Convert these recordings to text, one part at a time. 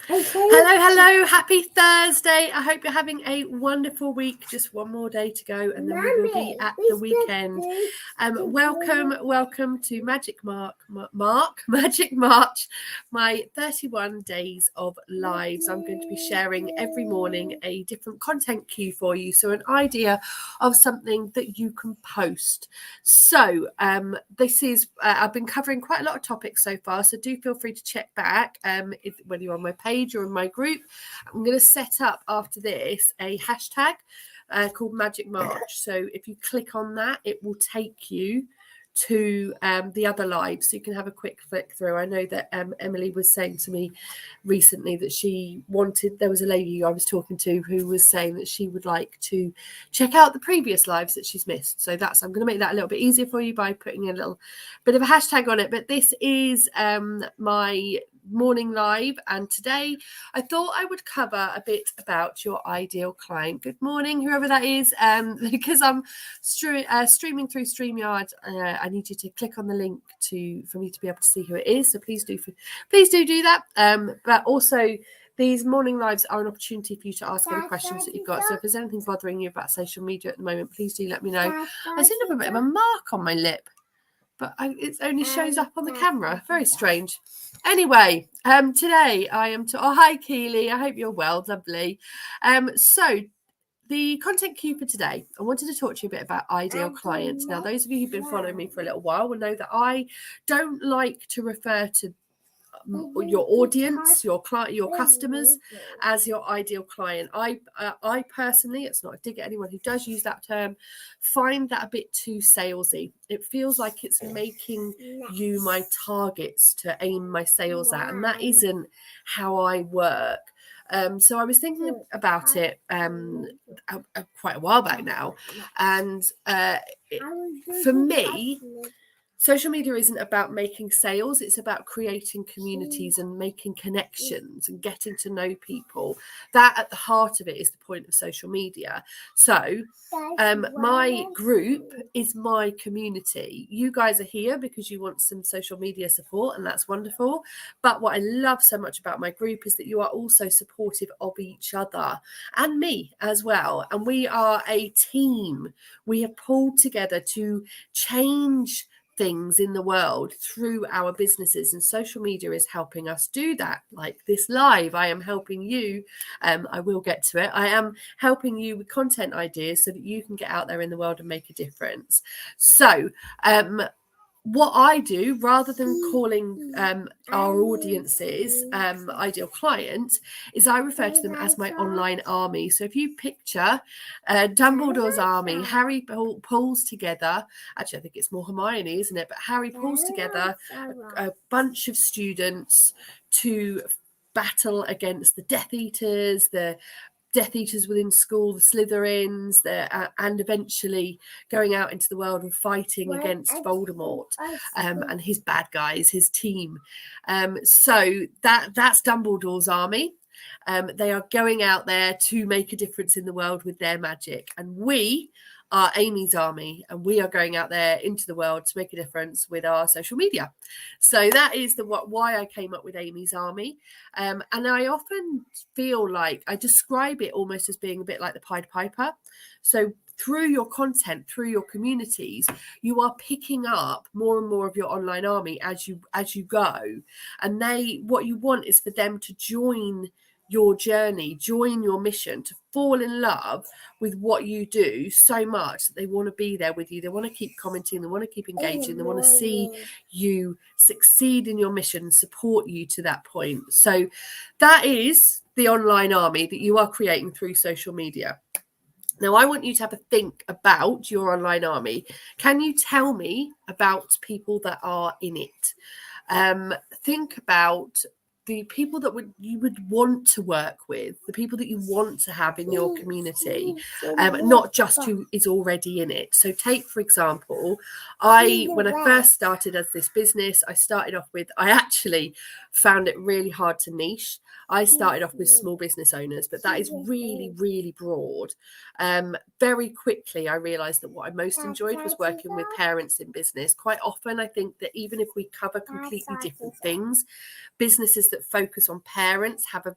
Hello, happy Thursday. I hope you're having a wonderful week. Just one more day to go and then we will be at the weekend. Welcome to Magic March, my 31 days of lives. I'm going to be sharing every morning a different content cue for you. So an idea of something that you can post. So this is, I've been covering quite a lot of topics so far, so do feel free to check back when you're on my page or in my group. I'm going to set up after this a hashtag called Magic March. So if you click on that, it will take you to the other lives, so you can have a quick flick through. I know that Emily was saying to me recently that there was a lady I was talking to who was saying that she would like to check out the previous lives that she's missed. So I'm going to make that a little bit easier for you by putting a little bit of a hashtag on it. But this is my morning live, and today I thought I would cover a bit about your ideal client. Good morning, whoever that is. Because I'm streaming through StreamYard, I need you to click on the link for me to be able to see who it is. So please do that. But also, these morning lives are an opportunity for you to ask any questions that you've got. So if there's anything bothering you about social media at the moment, please do let me know. I seem to have a bit of a mark on my lip, but it only shows up on the camera. Very strange. Anyway, today I am oh, hi Keely, I hope you're well, lovely. So the content cue for today, I wanted to talk to you a bit about ideal clients. Now, those of you who've been following me for a little while will know that I don't like to refer to your audience, your client, your customers as your ideal client. I personally, it's not a dig at anyone who does use that term, find that a bit too salesy. It feels like it's making you my targets to aim my sales at, and that isn't how I work. So I was thinking about it quite a while back now, and for me, social media isn't about making sales. It's about creating communities and making connections and getting to know people. That at the heart of it is the point of social media. So my group is my community. You guys are here because you want some social media support, and that's wonderful. But what I love so much about my group is that you are also supportive of each other and me as well. And we are a team. We have pulled together to change things in the world through our businesses, and social media is helping us do that. Like this live, I am helping you. I will get to it. I am helping you with content ideas so that you can get out there in the world and make a difference. So what I do, rather than calling our audiences ideal clients, is I refer to them as my online army. So if you picture Dumbledore's army, Harry pulls together, actually I think it's more Hermione, isn't it? But Harry pulls together a bunch of students to battle against the Death Eaters, within school, the Slytherins, and eventually going out into the world and fighting against Voldemort and his bad guys, his team. So that's Dumbledore's army. They are going out there to make a difference in the world with their magic, and we are Amy's army, and we are going out there into the world to make a difference with our social media. So that is why I came up with Amy's army. And I often feel like I describe it almost as being a bit like the Pied Piper. So through your content, through your communities, you are picking up more and more of your online army as you go. And what you want is for them to join your journey, join your mission, to fall in love with what you do so much that they want to be there with you. They want to keep commenting, they want to keep engaging, they want to see you succeed in your mission, support you to that point. So that is the online army that you are creating through social media. Now, I want you to have a think about your online army. Can you tell me about people that are in it? Think about the people that you would want to work with, the people that you want to have in your community, not just who is already in it. So take, for example, when I first started as this business, I started off with, I actually found it really hard to niche. I started off with small business owners, but that is really, really broad. Very quickly, I realized that what I most enjoyed was working with parents in business. Quite often, I think that even if we cover completely different things, businesses that focus on parents have a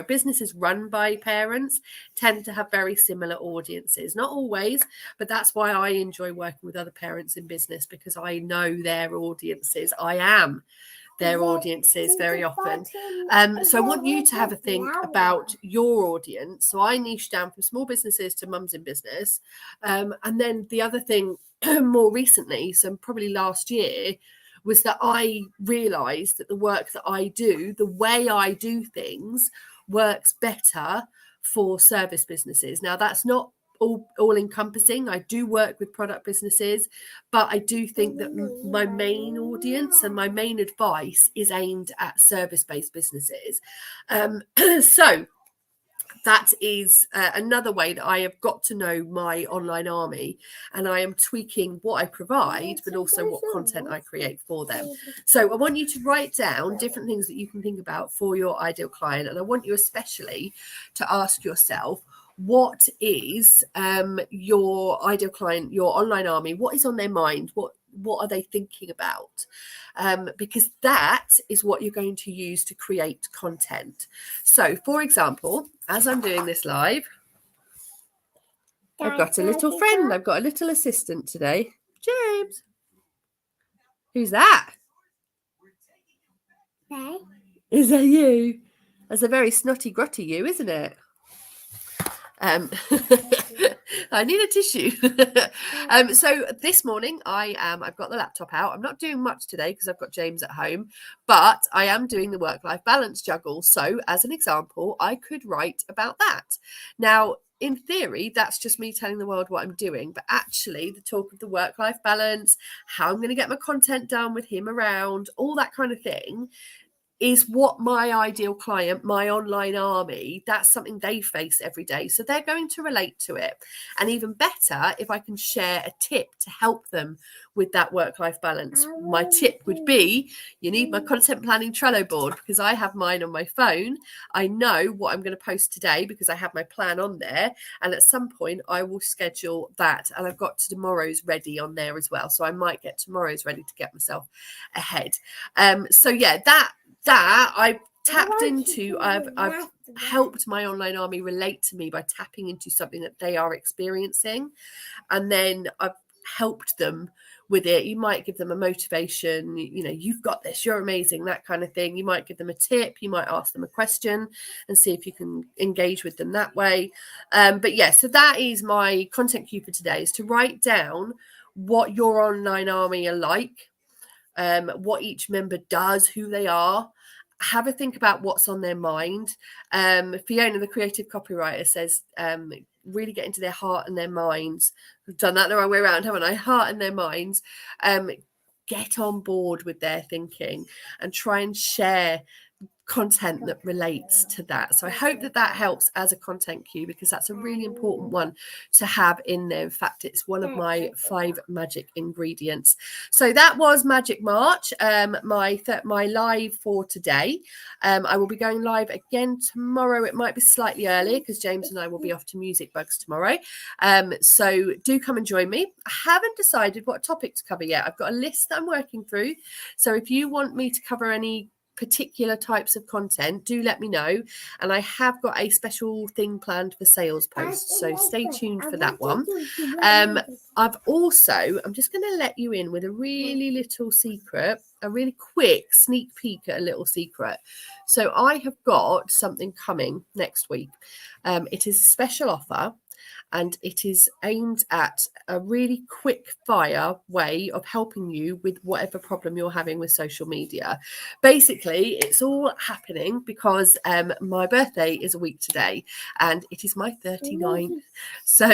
businesses run by parents tend to have very similar audiences. Not always, but that's why I enjoy working with other parents in business, because I know their audiences. I am their audiences very often. So I want you to have a think about your audience. So I niche down from small businesses to mums in business. And then the other thing more recently, so probably last year, was that I realized that the work that I do, the way I do things, works better for service businesses. Now, that's not all encompassing. I do work with product businesses, but I do think that my main audience and my main advice is aimed at service-based businesses. So that is another way that I have got to know my online army, and I am tweaking what I provide, but also what content I create for them. So I want you to write down different things that you can think about for your ideal client. And I want you especially to ask yourself, what is your ideal client, your online army? What is on their mind? What are they thinking about? Because that is what you're going to use to create content. So, for example, as I'm doing this live, I've got a little friend. I've got a little assistant today. James. Who's that? No. Is that you? That's a very snotty, grotty you, isn't it? I need a tissue. So this morning I've got the laptop out. I'm not doing much today because I've got James at home, but I am doing the work-life balance juggle. So as an example, I could write about that. Now, in theory, that's just me telling the world what I'm doing, but actually the talk of the work-life balance, how I'm going to get my content done with him around, all that kind of thing, is what my ideal client, my online army, that's something they face every day. So they're going to relate to it. And even better, if I can share a tip to help them with that work-life balance. My tip would be, you need my content planning Trello board, because I have mine on my phone. I know what I'm going to post today because I have my plan on there. And at some point I will schedule that. And I've got tomorrow's ready on there as well. So I might get tomorrow's ready to get myself ahead. So yeah, that I've tapped into, I've helped my online army relate to me by tapping into something that they are experiencing, and then I've helped them with it. You might give them a motivation, you've got this, you're amazing, that kind of thing. You might give them a tip, you might ask them a question and see if you can engage with them that way. But yeah, so that is my content cue for today, is to write down what your online army are like, what each member does, who they are. Have a think about what's on their mind. Fiona, the creative copywriter, says really get into their heart and their minds. I've done that the wrong way around, haven't I? Heart and their minds. Get on board with their thinking and try and share content that relates to that. So I hope that helps as a content cue, because that's a really important one to have in there. In fact, it's one of my 5 magic ingredients. So that was Magic March, my live for today. I will be going live again tomorrow. It might be slightly earlier because James and I will be off to Music Bugs tomorrow. So do come and join me. I haven't decided what topic to cover yet. I've got a list that I'm working through. So if you want me to cover any particular types of content, do let me know, and I have got a special thing planned for sales posts, so stay tuned for that one. I'm just going to let you in with a really little secret, a really quick sneak peek at a little secret. So I have got something coming next week. It is a special offer, and it is aimed at a really quick fire way of helping you with whatever problem you're having with social media. Basically, it's all happening because my birthday is a week today, and it is my 39th. So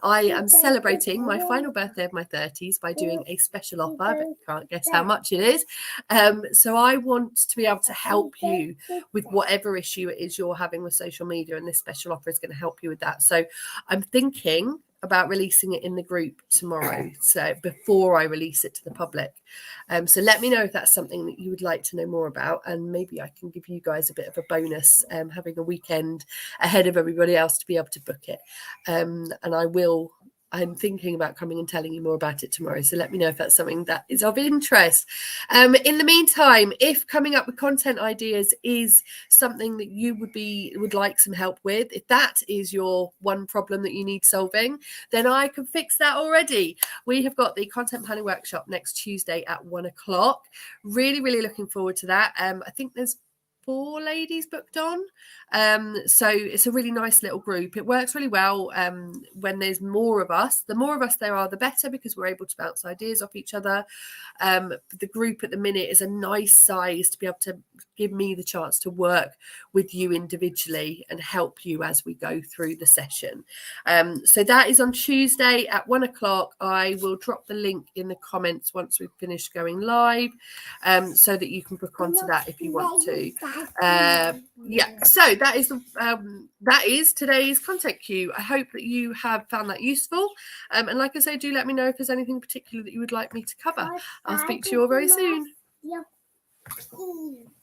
I am celebrating my final birthday of my 30s by doing a special offer, but you can't guess how much it is. So I want to be able to help you with whatever issue it is you're having with social media, and this special offer is going to help you with that. So I'm thinking about releasing it in the group tomorrow, so before I release it to the public. So let me know if that's something that you would like to know more about, and maybe I can give you guys a bit of a bonus, having a weekend ahead of everybody else to be able to book it. And I'm thinking about coming and telling you more about it tomorrow. So let me know if that's something that is of interest. In the meantime, if coming up with content ideas is something that you would like some help with, if that is your one problem that you need solving, then I can fix that already. We have got the content planning workshop next Tuesday at 1 o'clock. Really, really looking forward to that. I think there's 4 ladies booked on. So it's a really nice little group. It works really well when there's more of us. The more of us there are, the better, because we're able to bounce ideas off each other. The group at the minute is a nice size to be able to give me the chance to work with you individually and help you as we go through the session. So that is on Tuesday at 1 o'clock. I will drop the link in the comments once we've finished going live, so that you can book onto that if you want to. So that is today's content cue. I hope that you have found that useful, and like I say, do let me know if there's anything particular that you would like me to cover. I'll speak to you all very soon.